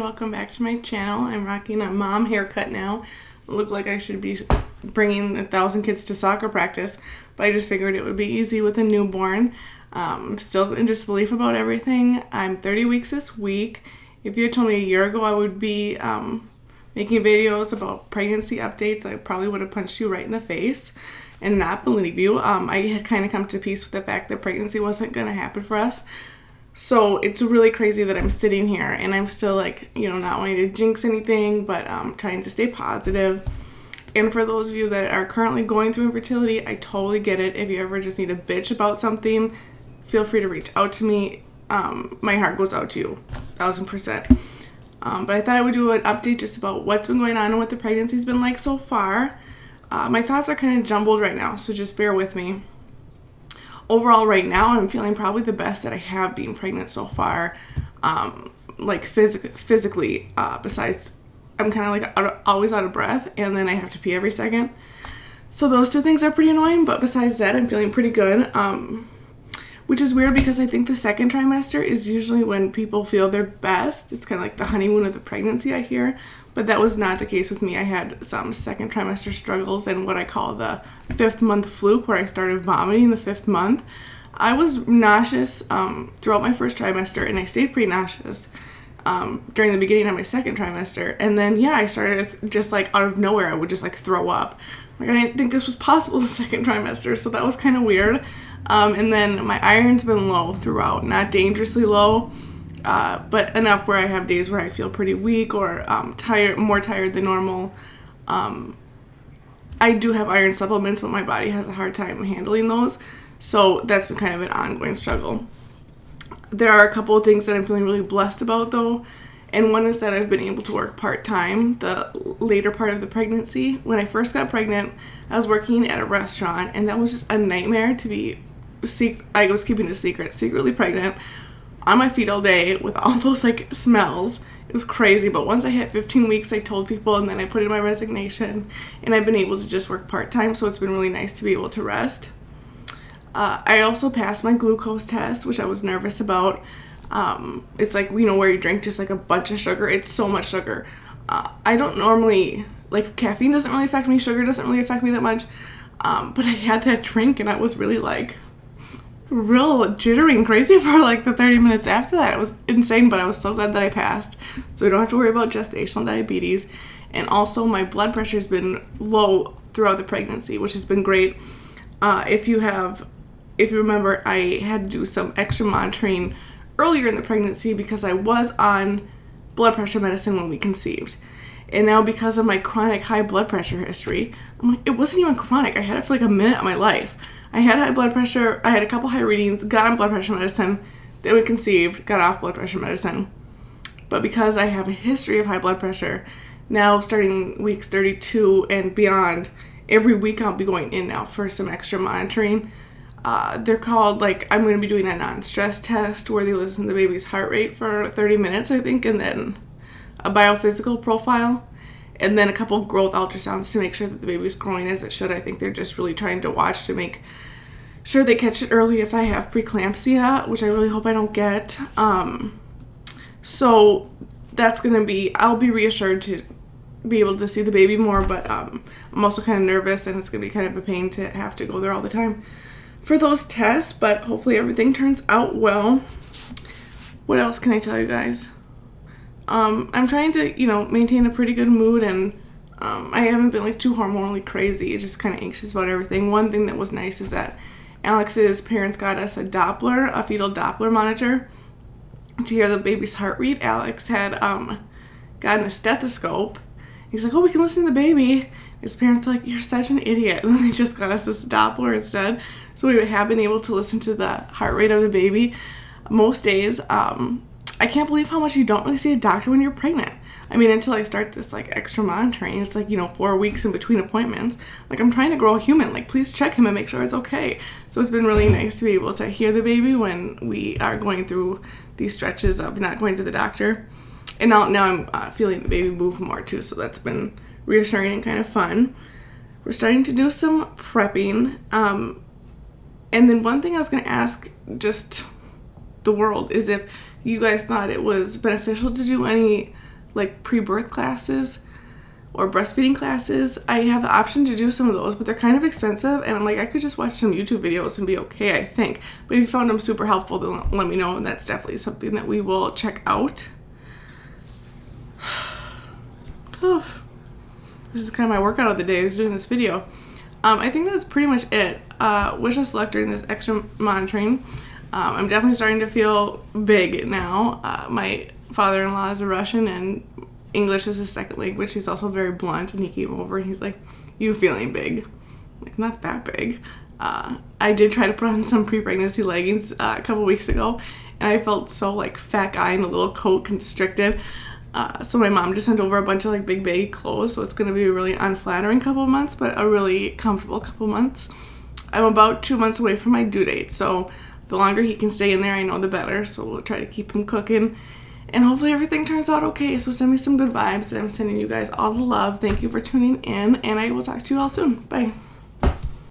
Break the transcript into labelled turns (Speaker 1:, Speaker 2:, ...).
Speaker 1: welcome back to my channel. I'm rocking a mom haircut now. I look like I should be bringing 1,000 kids to soccer practice, but I just figured it would be easy with a newborn. I'm still in disbelief about everything. I'm 30 weeks this week. If you had told me a year ago I would be making videos about pregnancy updates, I probably would have punched you right in the face and not believe you. I had kind of come to peace with the fact that pregnancy wasn't going to happen for us. So it's really crazy that I'm sitting here and I'm still not wanting to jinx anything, but trying to stay positive. And for those of you that are currently going through infertility, I totally get it. If you ever just need a bitch about something, feel free to reach out to me. My heart goes out to you, 1,000%. But I thought I would do an update just about what's been going on and what the pregnancy's been like so far. My thoughts are kind of jumbled right now, so just bear with me. Overall, right now, I'm feeling probably the best that I have being pregnant so far, physically, besides I'm kind of always out of breath, and then I have to pee every second. So those two things are pretty annoying, but besides that, I'm feeling pretty good, which is weird because I think the second trimester is usually when people feel their best. It's kind of like the honeymoon of the pregnancy, I hear, but that was not the case with me. I had some second trimester struggles and what I call the 5th month fluke, where I started vomiting the 5th month. I was nauseous throughout my first trimester, and I stayed pretty nauseous during the beginning of my second trimester. And then, I started just out of nowhere, I would just throw up. I didn't think this was possible the second trimester, so that was kind of weird. And then my iron's been low throughout, not dangerously low, but enough where I have days where I feel pretty weak or more tired than normal. I do have iron supplements, but my body has a hard time handling those, so that's been kind of an ongoing struggle. There are a couple of things that I'm feeling really blessed about, though, and one is that I've been able to work part-time the later part of the pregnancy. When I first got pregnant, I was working at a restaurant, and that was just a nightmare to be. I was keeping it a secret, secretly pregnant, on my feet all day with all those smells. It was crazy, but once I hit 15 weeks, I told people, and then I put in my resignation, and I've been able to just work part-time, so it's been really nice to be able to rest. I also passed my glucose test, which I was nervous about. It's where you drink just a bunch of sugar. It's so much sugar. I don't normally, caffeine doesn't really affect me, sugar doesn't really affect me that much, but I had that drink, and I was really real jittery and crazy for the 30 minutes after that. It was insane, but I was so glad that I passed, so I don't have to worry about gestational diabetes. And also my blood pressure has been low throughout the pregnancy, which has been great. If you remember, I had to do some extra monitoring earlier in the pregnancy because I was on blood pressure medicine when we conceived. And now, because of my chronic high blood pressure history, it wasn't even chronic. I had it for a minute of my life. I had high blood pressure, I had a couple high readings, got on blood pressure medicine, then we conceived, got off blood pressure medicine. But because I have a history of high blood pressure, now starting weeks 32 and beyond, every week I'll be going in now for some extra monitoring. They're called, I'm going to be doing a non-stress test where they listen to the baby's heart rate for 30 minutes, I think, and then a biophysical profile, and then a couple growth ultrasounds to make sure that the baby's growing as it should. I think they're just really trying to watch to make sure they catch it early if I have preeclampsia, which I really hope I don't get. So that's going to be, I'll be reassured to be able to see the baby more, but I'm also kind of nervous, and it's going to be kind of a pain to have to go there all the time for those tests, but hopefully everything turns out well. What else can I tell you guys? I'm trying to, maintain a pretty good mood, and I haven't been too hormonally crazy, just kind of anxious about everything. One thing that was nice is that Alex's parents got us a fetal Doppler monitor to hear the baby's heart rate. Alex had gotten a stethoscope. He's like, oh, we can listen to the baby. His parents were like, you're such an idiot. And then they just got us this Doppler instead. So we have been able to listen to the heart rate of the baby most days. I can't believe how much you don't really see a doctor when you're pregnant. Until I start this extra monitoring, it's 4 weeks in between appointments. I'm trying to grow a human. Please check him and make sure it's okay. So it's been really nice to be able to hear the baby when we are going through these stretches of not going to the doctor. And now I'm feeling the baby move more too, so that's been reassuring and kind of fun. We're starting to do some prepping. And then one thing I was going to ask just the world is if you guys thought it was beneficial to do any like pre-birth classes or breastfeeding classes. I have the option to do some of those, but they're kind of expensive, and I'm like, I could just watch some YouTube videos and be okay, I think. But if you found them super helpful, then let me know, and that's definitely something that we will check out. This is kind of my workout of the day, is doing this video. I think that's pretty much it. Wish us luck during this extra monitoring. I'm definitely starting to feel big now. My father-in-law is a Russian, and English is his second language. He's also very blunt, and he came over and he's like, "You feeling big?" I'm like, not that big. I did try to put on some pre-pregnancy leggings a couple weeks ago, and I felt so like fat guy in a little coat, constricted. So my mom just sent over a bunch of like big baggy clothes, so it's going to be a really unflattering couple of months, but a really comfortable couple of months. I'm about 2 months away from my due date, so the longer he can stay in there, I know the better. So we'll try to keep him cooking, and hopefully everything turns out okay. So send me some good vibes, and I'm sending you guys all the love. Thank you for tuning in, and I will talk to you all soon. Bye.